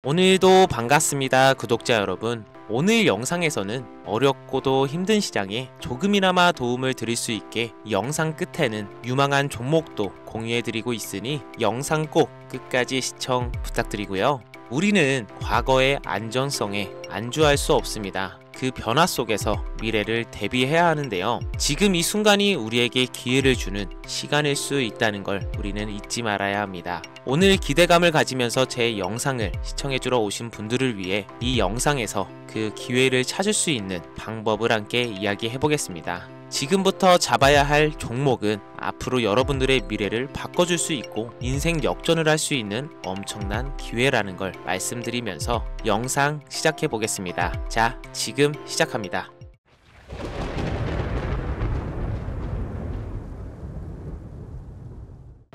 오늘도 반갑습니다, 구독자 여러분. 오늘 영상에서는 어렵고도 힘든 시장에 조금이나마 도움을 드릴 수 있게 영상 끝에는 유망한 종목도 공유해드리고 있으니 영상 꼭 끝까지 시청 부탁드리고요. 우리는 과거의 안전성에 안주할 수 없습니다. 그 변화 속에서 미래를 대비해야 하는데요. 지금 이 순간이 우리에게 기회를 주는 시간일 수 있다는 걸 우리는 잊지 말아야 합니다. 오늘 기대감을 가지면서 제 영상을 시청해주러 오신 분들을 위해 이 영상에서 그 기회를 찾을 수 있는 방법을 함께 이야기해보겠습니다. 지금부터 잡아야 할 종목은 앞으로 여러분들의 미래를 바꿔줄 수 있고 인생 역전을 할 수 있는 엄청난 기회라는 걸 말씀드리면서 영상 시작해보겠습니다. 자, 지금 시작합니다.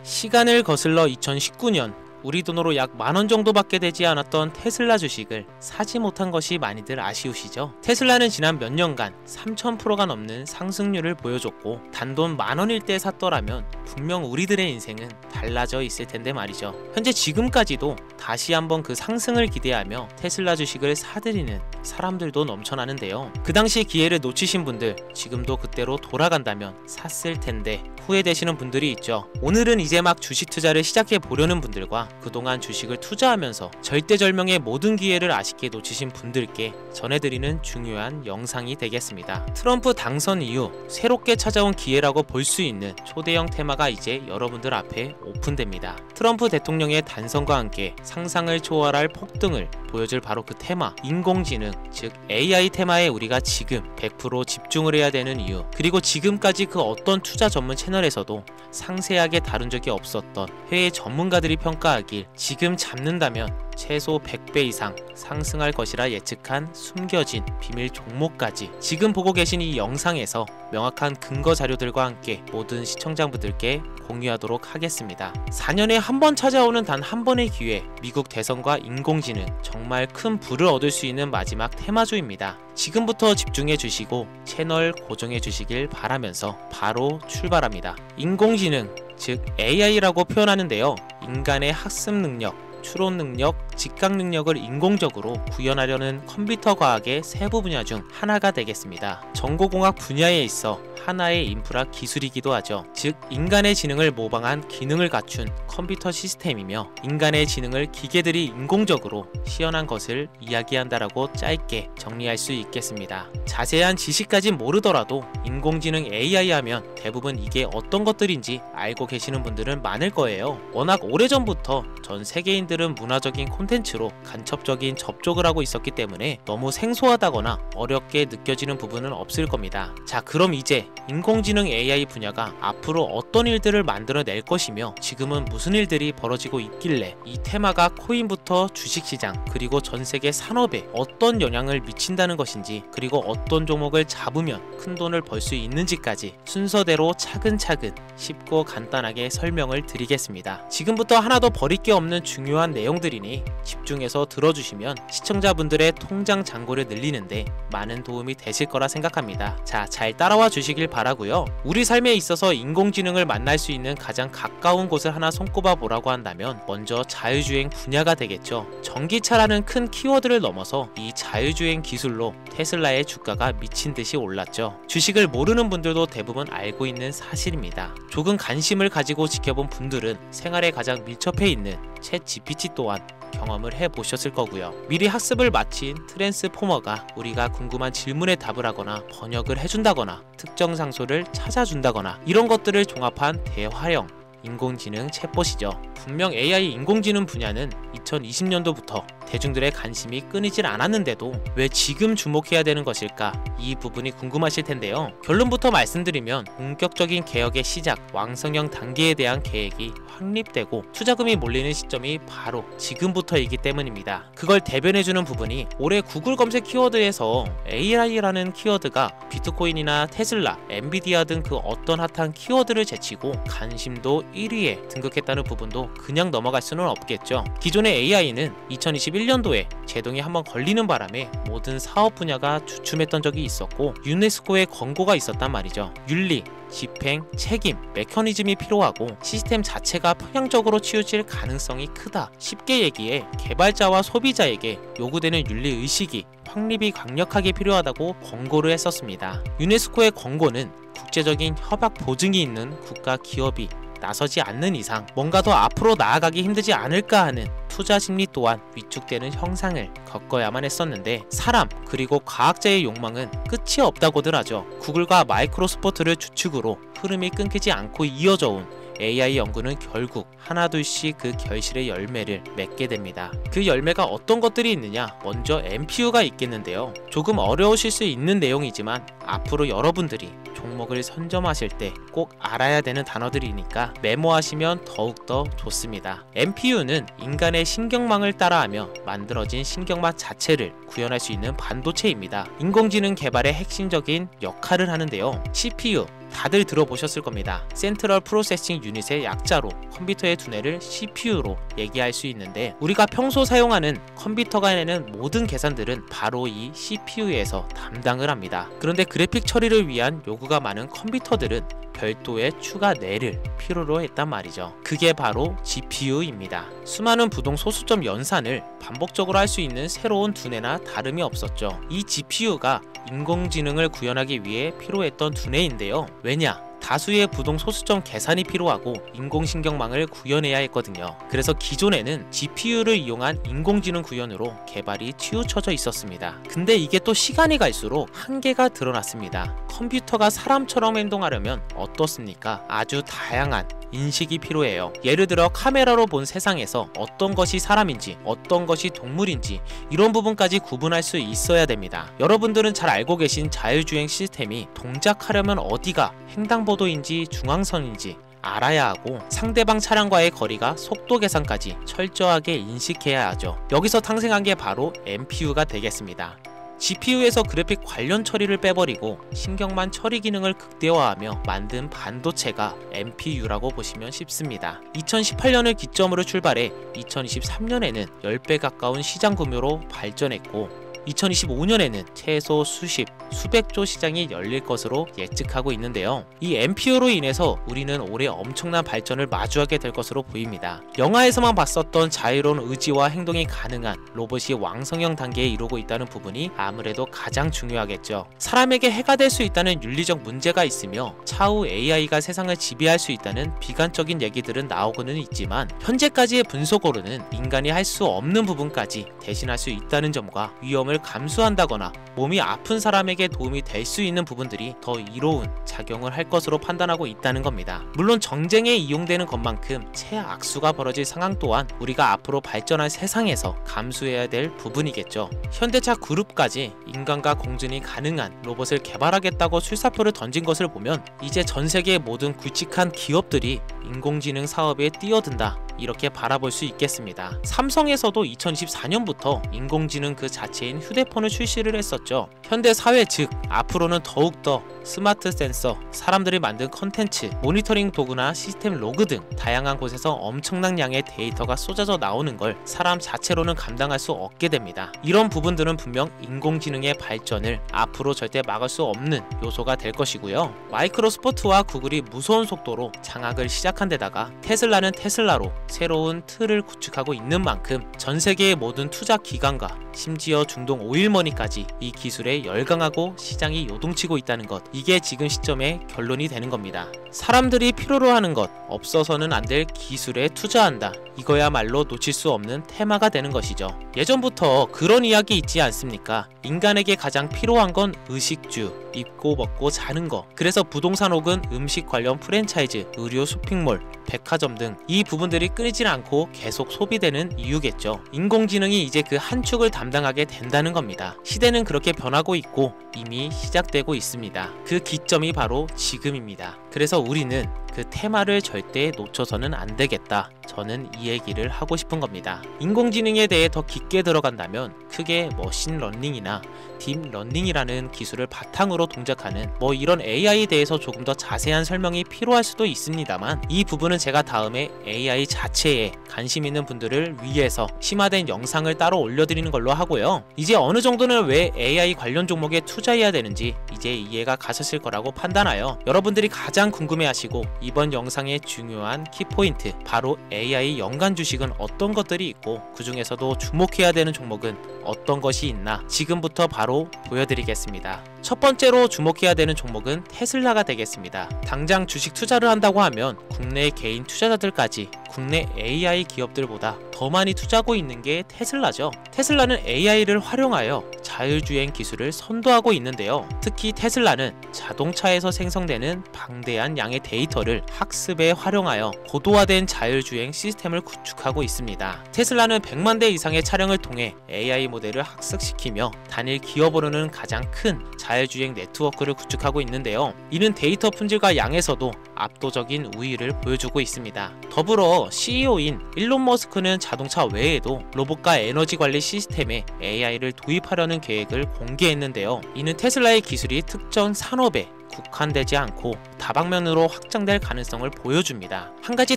시간을 거슬러 2019년 우리 돈으로 약 10,000원 정도밖에 되지 않았던 테슬라 주식을 사지 못한 것이 많이들 아쉬우시죠? 테슬라는 지난 몇 년간 3000%가 넘는 상승률을 보여줬고 단돈 10,000원일 때 샀더라면 분명 우리들의 인생은 달라져 있을 텐데 말이죠. 현재 지금까지도 다시 한번 그 상승을 기대하며 테슬라 주식을 사들이는 사람들도 넘쳐나는데요. 그 당시 기회를 놓치신 분들 지금도 그때로 돌아간다면 샀을 텐데 후회되시는 분들이 있죠. 오늘은 이제 막 주식 투자를 시작해 보려는 분들과 그동안 주식을 투자하면서 절대절명의 모든 기회를 아쉽게 놓치신 분들께 전해드리는 중요한 영상이 되겠습니다. 트럼프 당선 이후 새롭게 찾아온 기회라고 볼 수 있는 초대형 테마가 이제 여러분들 앞에 오픈됩니다. 트럼프 대통령의 단선과 함께 상상을 초월할 폭등을 보여줄 바로 그 테마, 인공지능, 즉 AI 테마에 우리가 지금 100% 집중을 해야 되는 이유, 그리고 지금까지 그 어떤 투자 전문 채널에서도 상세하게 다룬 적이 없었던 해외 전문가들이 평가하길 지금 잡는다면 최소 100배 이상 상승할 것이라 예측한 숨겨진 비밀 종목까지 지금 보고 계신 이 영상에서 명확한 근거 자료들과 함께 모든 시청자분들께 공유하도록 하겠습니다. 4년에 한 번 찾아오는 단 한 번의 기회, 미국 대선과 인공지능, 정말 큰 부를 얻을 수 있는 마지막 테마주입니다. 지금부터 집중해 주시고 채널 고정해 주시길 바라면서 바로 출발합니다. 인공지능, 즉 AI라고 표현하는데요. 인간의 학습 능력, 추론 능력, 직각 능력을 인공적으로 구현하려는 컴퓨터 과학의 세부 분야 중 하나가 되겠습니다. 정보공학 분야에 있어 하나의 인프라 기술이기도 하죠. 즉 인간의 지능을 모방한 기능을 갖춘 컴퓨터 시스템이며 인간의 지능을 기계들이 인공적으로 시연한 것을 이야기한다라고 짧게 정리할 수 있겠습니다. 자세한 지식까진 모르더라도 인공지능 AI 하면 대부분 이게 어떤 것들인지 알고 계시는 분들은 많을 거예요. 워낙 오래전부터 전 세계인들은 문화적인 콘텐츠로 간접적인 접촉을 하고 있었기 때문에 너무 생소하다거나 어렵게 느껴지는 부분은 없을 겁니다. 자, 그럼 이제 인공지능 AI 분야가 앞으로 어떤 일들을 만들어낼 것이며 지금은 무슨 일들이 벌어지고 있길래 이 테마가 코인부터 주식시장 그리고 전세계 산업에 어떤 영향을 미친다는 것인지, 그리고 어떤 종목을 잡으면 큰 돈을 벌 수 있는지까지 순서대로 차근차근 쉽고 간단하게 설명을 드리겠습니다. 지금부터 하나도 버릴 게 없는 중요한 내용들이니 집중해서 들어주시면 시청자분들의 통장 잔고를 늘리는데 많은 도움이 되실 거라 생각합니다. 자, 잘 따라와 주시길 바라고요. 우리 삶에 있어서 인공지능을 만날 수 있는 가장 가까운 곳을 하나 손꼽아 보라고 한다면 먼저 자율주행 분야가 되겠죠. 전기차라는 큰 키워드를 넘어서 이 자율주행 기술로 테슬라의 주가가 미친 듯이 올랐죠. 주식을 모르는 분들도 대부분 알고 있는 사실입니다. 조금 관심을 가지고 지켜본 분들은 생활에 가장 밀접해 있는 챗 GPT 또한 경험을 해보셨을 거고요. 미리 학습을 마친 트랜스포머가 우리가 궁금한 질문에 답을 하거나 번역을 해준다거나 특정 장소를 찾아준다거나 이런 것들을 종합한 대화형 인공지능 챗봇이죠. 분명 AI 인공지능 분야는 2020년도부터 대중들의 관심이 끊이질 않았는데도 왜 지금 주목해야 되는 것일까? 이 부분이 궁금하실 텐데요. 결론부터 말씀드리면 본격적인 개혁의 시작, 왕성형 단계에 대한 계획이 확립되고 투자금이 몰리는 시점이 바로 지금부터이기 때문입니다. 그걸 대변해주는 부분이 올해 구글 검색 키워드에서 AI라는 키워드가 비트코인이나 테슬라, 엔비디아 등 그 어떤 핫한 키워드를 제치고 관심도 1위에 등극했다는 부분도 그냥 넘어갈 수는 없겠죠. 기존의 AI는 2021년도에 제동이 한번 걸리는 바람에 모든 사업 분야가 주춤했던 적이 있었고 유네스코의 권고가 있었단 말이죠. 윤리, 집행, 책임, 메커니즘이 필요하고 시스템 자체가 평형적으로 치우칠 가능성이 크다. 쉽게 얘기해 개발자와 소비자에게 요구되는 윤리의식이 확립이 강력하게 필요하다고 권고를 했었습니다. 유네스코의 권고는 국제적인 협약 보증이 있는 국가 기업이 나서지 않는 이상 뭔가 더 앞으로 나아가기 힘들지 않을까 하는 투자 심리 또한 위축되는 형상을 겪어야만 했었는데 사람 그리고 과학자의 욕망은 끝이 없다고들 하죠. 구글과 마이크로소프트를 주축으로 흐름이 끊기지 않고 이어져 온 AI 연구는 결국 하나둘씩 그 결실의 열매를 맺게 됩니다. 그 열매가 어떤 것들이 있느냐? 먼저 NPU가 있겠는데요. 조금 어려우실 수 있는 내용이지만 앞으로 여러분들이 종목을 선점하실 때 꼭 알아야 되는 단어들이니까 메모하시면 더욱더 좋습니다. NPU는 인간의 신경망을 따라하며 만들어진 신경망 자체를 구현할 수 있는 반도체입니다. 인공지능 개발의 핵심적인 역할을 하는데요. CPU 다들 들어보셨을 겁니다. 센트럴 프로세싱 유닛의 약자로 컴퓨터의 두뇌를 CPU로 얘기할 수 있는데 우리가 평소 사용하는 컴퓨터가 해내는 모든 계산들은 바로 이 CPU에서 담당을 합니다. 그런데 그래픽 처리를 위한 요구가 많은 컴퓨터들은 별도의 추가 뇌를 필요로 했단 말이죠. 그게 바로 GPU입니다. 수많은 부동 소수점 연산을 반복적으로 할 수 있는 새로운 두뇌나 다름이 없었죠. 이 GPU가 인공지능을 구현하기 위해 필요했던 두뇌인데요. 왜냐? 다수의 부동 소수점 계산이 필요하고 인공신경망을 구현해야 했거든요. 그래서 기존에는 GPU를 이용한 인공지능 구현으로 개발이 치우쳐져 있었습니다. 근데 이게 또 시간이 갈수록 한계가 드러났습니다. 컴퓨터가 사람처럼 행동하려면 어떻습니까? 아주 다양한 인식이 필요해요. 예를 들어 카메라로 본 세상에서 어떤 것이 사람인지 어떤 것이 동물인지 이런 부분까지 구분할 수 있어야 됩니다. 여러분들은 잘 알고 계신 자율주행 시스템이 동작하려면 어디가 횡단보도인지 중앙선인지 알아야 하고 상대방 차량과의 거리가 속도 계산까지 철저하게 인식해야 하죠. 여기서 탄생한 게 바로 NPU가 되겠습니다. GPU에서 그래픽 관련 처리를 빼버리고 신경만 처리 기능을 극대화하며 만든 반도체가 NPU라고 보시면 쉽습니다. 2018년을 기점으로 출발해 2023년에는 10배 가까운 시장 규모로 발전했고 2025년에는 최소 수백조 시장이 열릴 것으로 예측하고 있는데요. 이 NPU로 인해서 우리는 올해 엄청난 발전을 마주하게 될 것으로 보입니다. 영화에서만 봤었던 자유로운 의지와 행동이 가능한 로봇이 왕성형 단계에 이르고 있다는 부분이 아무래도 가장 중요하겠죠. 사람에게 해가 될 수 있다는 윤리적 문제가 있으며 차후 AI가 세상을 지배할 수 있다는 비관적인 얘기들은 나오고는 있지만 현재까지의 분석으로는 인간이 할 수 없는 부분까지 대신할 수 있다는 점과 위험을 감수한다거나 몸이 아픈 사람에게 도움이 될 수 있는 부분들이 더 이로운 작용을 할 것으로 판단하고 있다는 겁니다. 물론 정쟁에 이용되는 것만큼 최악수가 벌어질 상황 또한 우리가 앞으로 발전할 세상에서 감수해야 될 부분이겠죠. 현대차 그룹까지 인간과 공존이 가능한 로봇을 개발하겠다고 출사표를 던진 것을 보면 이제 전 세계의 모든 굵직한 기업들이 인공지능 사업에 뛰어든다 이렇게 바라볼 수 있겠습니다. 삼성에서도 2024년부터 인공지능 그 자체인 휴대폰을 출시를 했었죠. 현대 사회 즉 앞으로는 더욱더 스마트 센서, 사람들이 만든 컨텐츠, 모니터링 도구나 시스템 로그 등 다양한 곳에서 엄청난 양의 데이터가 쏟아져 나오는 걸 사람 자체로는 감당할 수 없게 됩니다. 이런 부분들은 분명 인공지능의 발전을 앞으로 절대 막을 수 없는 요소가 될 것이고요. 마이크로소프트와 구글이 무서운 속도로 장악을 시작한 데다가 테슬라는 테슬라로 새로운 틀을 구축하고 있는 만큼 전 세계의 모든 투자 기관과 심지어 중동 오일머니까지 이 기술에 열광하고 시장이 요동치고 있다는 것, 이게 지금 시점의 결론이 되는 겁니다. 사람들이 필요로 하는 것, 없어서는 안 될 기술에 투자한다. 이거야말로 놓칠 수 없는 테마가 되는 것이죠. 예전부터 그런 이야기 있지 않습니까? 인간에게 가장 필요한 건 의식주, 입고 먹고 자는 거. 그래서 부동산 혹은 음식 관련 프랜차이즈, 의료 쇼핑몰, 백화점 등 이 부분들이 끊이질 않고 계속 소비되는 이유겠죠. 인공지능이 이제 그 한 축을 담당하게 된다는 겁니다. 시대는 그렇게 변하고 있고 이미 시작되고 있습니다. 그 기점이 바로 지금입니다. 그래서 우리는 그 테마를 절대 놓쳐서는 안 되겠다. 저는 이 얘기를 하고 싶은 겁니다. 인공지능에 대해 더 깊게 들어간다면 크게 머신러닝이나 딥러닝이라는 기술을 바탕으로 동작하는 이런 AI에 대해서 조금 더 자세한 설명이 필요할 수도 있습니다만, 이 부분은 제가 다음에 AI 자체에 관심 있는 분들을 위해서 심화된 영상을 따로 올려드리는 걸로 하고요. 이제 어느 정도는 왜 AI 관련 종목에 투자해야 되는지 이제 이해가 가셨을 거라고 판단하여 여러분들이 가장 궁금해하시고 이번 영상의 중요한 키포인트, 바로 AI 연관 주식은 어떤 것들이 있고 그 중에서도 주목해야 되는 종목은 어떤 것이 있나 지금부터 바로 보여드리겠습니다. 첫 번째로 주목해야 되는 종목은 테슬라가 되겠습니다. 당장 주식 투자를 한다고 하면 국내 개인 투자자들까지 국내 AI 기업들보다 더 많이 투자하고 있는 게 테슬라죠. 테슬라는 AI를 활용하여 자율주행 기술을 선도하고 있는데요. 특히 테슬라는 자동차에서 생성되는 방대한 양의 데이터를 학습에 활용하여 고도화된 자율주행 시스템을 구축하고 있습니다. 테슬라는 100만 대 이상의 차량을 통해 AI 모델을 학습시키며 단일 기업으로는 가장 큰 자율주행 네트워크를 구축하고 있는데요. 이는 데이터 품질과 양에서도 압도적인 우위를 보여주고 있습니다. 더불어 CEO인 일론 머스크는 자동차 외에도 로봇과 에너지 관리 시스템에 AI를 도입하려는 계획을 공개했는데요. 이는 테슬라의 기술이 특정 산업에 국한되지 않고 다방면으로 확장될 가능성을 보여줍니다. 한 가지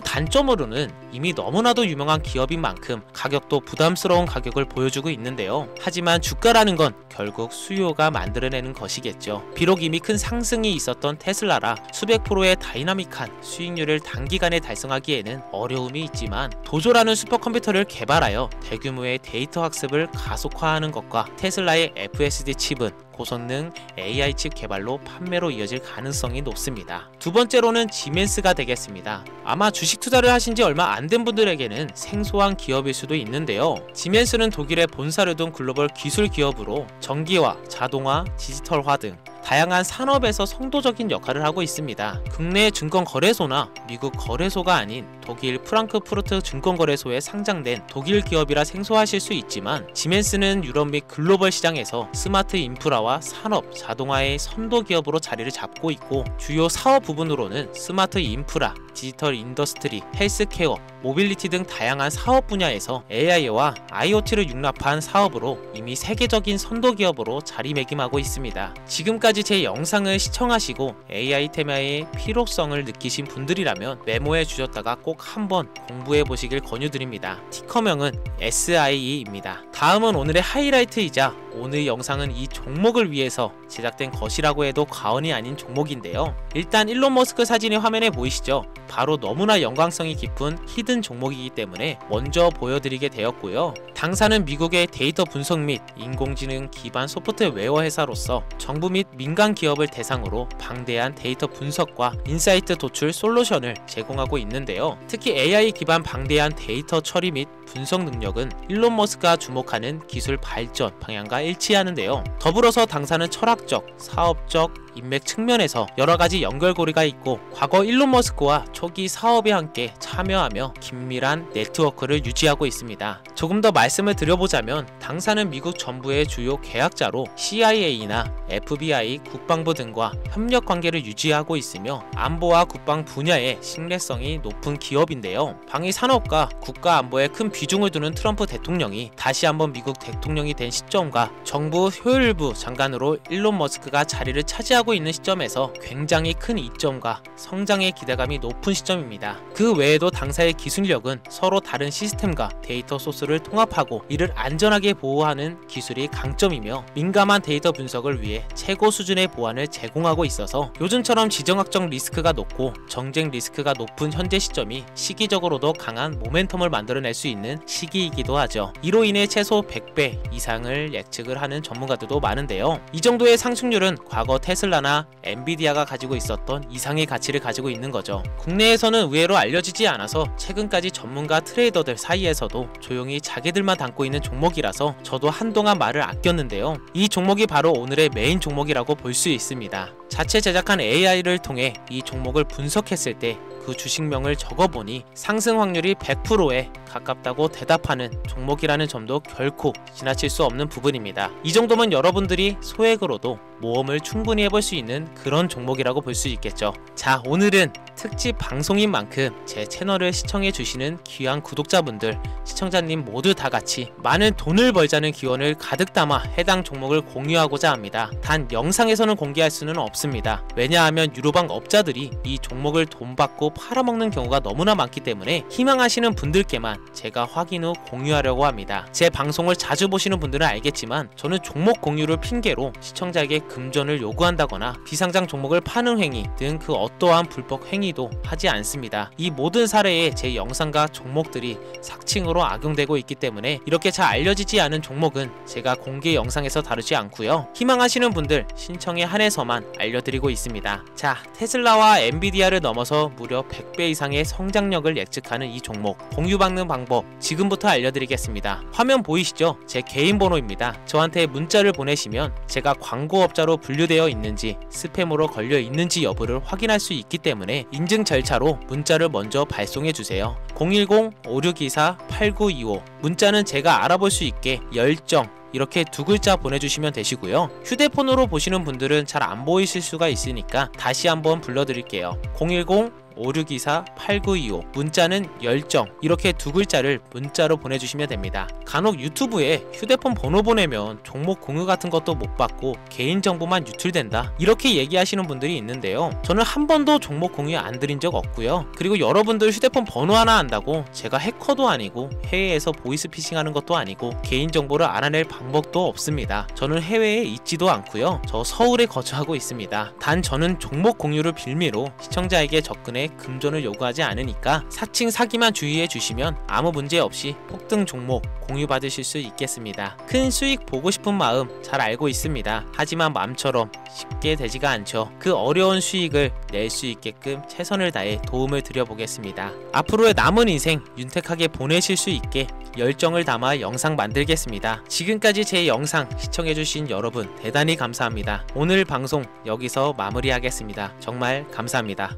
단점으로는 이미 너무나도 유명한 기업인 만큼 가격도 부담스러운 가격을 보여주고 있는데요. 하지만 주가라는 건 결국 수요가 만들어내는 것이겠죠. 비록 이미 큰 상승이 있었던 테슬라라 수백 프로의 다이나믹한 수익률을 단기간에 달성하기에는 어려움이 있지만, 도조라는 슈퍼컴퓨터를 개발하여 대규모의 데이터 학습을 가속화하는 것과 테슬라의 FSD 칩은 고성능 AI 칩 개발로 판매로 이어질 가능성이 높습니다. 두 번째로는 지멘스가 되겠습니다. 아마 주식 투자를 하신 지 얼마 안 된 분들에게는 생소한 기업일 수도 있는데요. 지멘스는 독일에 본사를 둔 글로벌 기술 기업으로 전기화, 자동화, 디지털화 등 다양한 산업에서 선도적인 역할을 하고 있습니다. 국내 증권거래소나 미국 거래소가 아닌 독일 프랑크푸르트 증권거래소에 상장된 독일 기업이라 생소하실 수 있지만, 지멘스는 유럽 및 글로벌 시장에서 스마트 인프라와 산업, 자동화의 선도 기업으로 자리를 잡고 있고, 주요 사업 부분으로는 스마트 인프라, 디지털 인더스트리, 헬스케어, 모빌리티 등 다양한 사업 분야에서 AI와 IoT를 융합한 사업으로 이미 세계적인 선도 기업으로 자리매김하고 있습니다. 지금까지 제 영상을 시청하시고 AI 테마의 필요성을 느끼신 분들이라면 메모해 주셨다가 꼭 한번 공부해 보시길 권유드립니다. 티커명은 SIE입니다. 다음은 오늘의 하이라이트이자 오늘 영상은 이 종목을 위해서 제작된 것이라고 해도 과언이 아닌 종목인데요. 일단 일론 머스크 사진이 화면에 보이시죠? 바로 너무나 연관성이 깊은 히든 종목이기 때문에 먼저 보여드리게 되었고요. 당사는 미국의 데이터 분석 및 인공지능 기반 소프트웨어 회사로서 정부 및 민간 기업을 대상으로 방대한 데이터 분석과 인사이트 도출 솔루션을 제공하고 있는데요. 특히 AI 기반 방대한 데이터 처리 및 분석 능력은 일론 머스크가 주목하는 기술 발전 방향과 일치하는데요. 더불어서 당사는 철학적, 사업적, 인맥 측면에서 여러가지 연결고리가 있고, 과거 일론 머스크와 초기 사업에 함께 참여하며 긴밀한 네트워크를 유지하고 있습니다. 조금 더 말씀을 드려보자면, 당사는 미국 정부의 주요 계약자로 CIA나 FBI, 국방부 등과 협력 관계를 유지하고 있으며 안보와 국방 분야의 신뢰성이 높은 기업인데요. 방위 산업과 국가 안보에 큰 비중을 두는 트럼프 대통령이 다시 한번 미국 대통령이 된 시점과 정부 효율부 장관으로 일론 머스크가 자리를 차지하고 있는 시점에서 굉장히 큰 이점과 성장의 기대감이 높은 시점입니다. 그 외에도 당사의 기술력은 서로 다른 시스템과 데이터 소스를 통합하고 이를 안전하게 보호하는 기술이 강점이며, 민감한 데이터 분석을 위해 최고 수준의 보안을 제공하고 있어서 요즘처럼 지정학적 리스크가 높고 정쟁 리스크가 높은 현재 시점이 시기적으로도 강한 모멘텀을 만들어낼 수 있는 시기이기도 하죠. 이로 인해 최소 100배 이상을 예측을 하는 전문가들도 많은데요. 이 정도의 상승률은 과거 테슬라나 엔비디아가 가지고 있었던 이상의 가치를 가지고 있는 거죠. 국내에서는 의외로 알려지지 않아서 최근까지 전문가 트레이더들 사이에서도 조용히 자기들만 담고 있는 종목이라서 저도 한동안 말을 아꼈는데요. 이 종목이 바로 오늘의 메인 종목이라고 볼 수 있습니다. 자체 제작한 AI를 통해 이 종목을 분석했을 때 그 주식명을 적어보니 상승 확률이 100%에 가깝다고 대답하는 종목이라는 점도 결코 지나칠 수 없는 부분입니다. 이 정도면 여러분들이 소액으로도 모험을 충분히 해볼 수 있는 그런 종목이라고 볼 수 있겠죠. 자, 오늘은 특집 방송인 만큼 제 채널을 시청해주시는 귀한 구독자분들, 시청자님 모두 다 같이 많은 돈을 벌자는 기원을 가득 담아 해당 종목을 공유하고자 합니다. 단 영상에서는 공개할 수는 없습니다. 왜냐하면 유료방 업자들이 이 종목을 돈 받고 팔아먹는 경우가 너무나 많기 때문에 희망하시는 분들께만 제가 확인 후 공유하려고 합니다. 제 방송을 자주 보시는 분들은 알겠지만 저는 종목 공유를 핑계로 시청자에게 금전을 요구한다거나 비상장 종목을 파는 행위 등 그 어떠한 불법 행위도 하지 않습니다. 이 모든 사례에 제 영상과 종목들이 삭칭으로 악용되고 있기 때문에 이렇게 잘 알려지지 않은 종목은 제가 공개 영상에서 다루지 않고요. 희망하시는 분들 신청에 한해서만 알려드리고 있습니다. 자, 테슬라와 엔비디아를 넘어서 무려 100배 이상의 성장력을 예측하는 이 종목 공유받는 방법 지금부터 알려드리겠습니다. 화면 보이시죠? 제 개인 번호입니다. 저한테 문자를 보내시면 제가 광고업자로 분류되어 있는지 스팸으로 걸려 있는지 여부를 확인할 수 있기 때문에 인증 절차로 문자를 먼저 발송해 주세요. 010-5624-8925 문자는 제가 알아볼 수 있게 열정 이렇게 두 글자 보내주시면 되시고요. 휴대폰으로 보시는 분들은 잘 안 보이실 수가 있으니까 다시 한번 불러드릴게요. 010-5624-8925 문자는 열정 이렇게 두 글자를 문자로 보내주시면 됩니다. 간혹 유튜브에 휴대폰 번호 보내면 종목 공유 같은 것도 못 받고 개인정보만 유출된다 이렇게 얘기하시는 분들이 있는데요. 저는 한 번도 종목 공유 안 드린 적 없고요. 그리고 여러분들 휴대폰 번호 하나 안다고 제가 해커도 아니고 해외에서 보이스피싱 하는 것도 아니고 개인정보를 알아낼 방법도 없습니다. 저는 해외에 있지도 않고요. 저 서울에 거주하고 있습니다. 단 저는 종목 공유를 빌미로 시청자에게 접근해 금전을 요구하지 않으니까 사칭 사기만 주의해 주시면 아무 문제 없이 폭등 종목 공유 받으실 수 있겠습니다. 큰 수익 보고 싶은 마음 잘 알고 있습니다. 하지만 마음처럼 쉽게 되지가 않죠. 그 어려운 수익을 낼 수 있게끔 최선을 다해 도움을 드려보겠습니다. 앞으로의 남은 인생 윤택하게 보내실 수 있게 열정을 담아 영상 만들겠습니다. 지금까지 제 영상 시청해주신 여러분 대단히 감사합니다. 오늘 방송 여기서 마무리하겠습니다. 정말 감사합니다.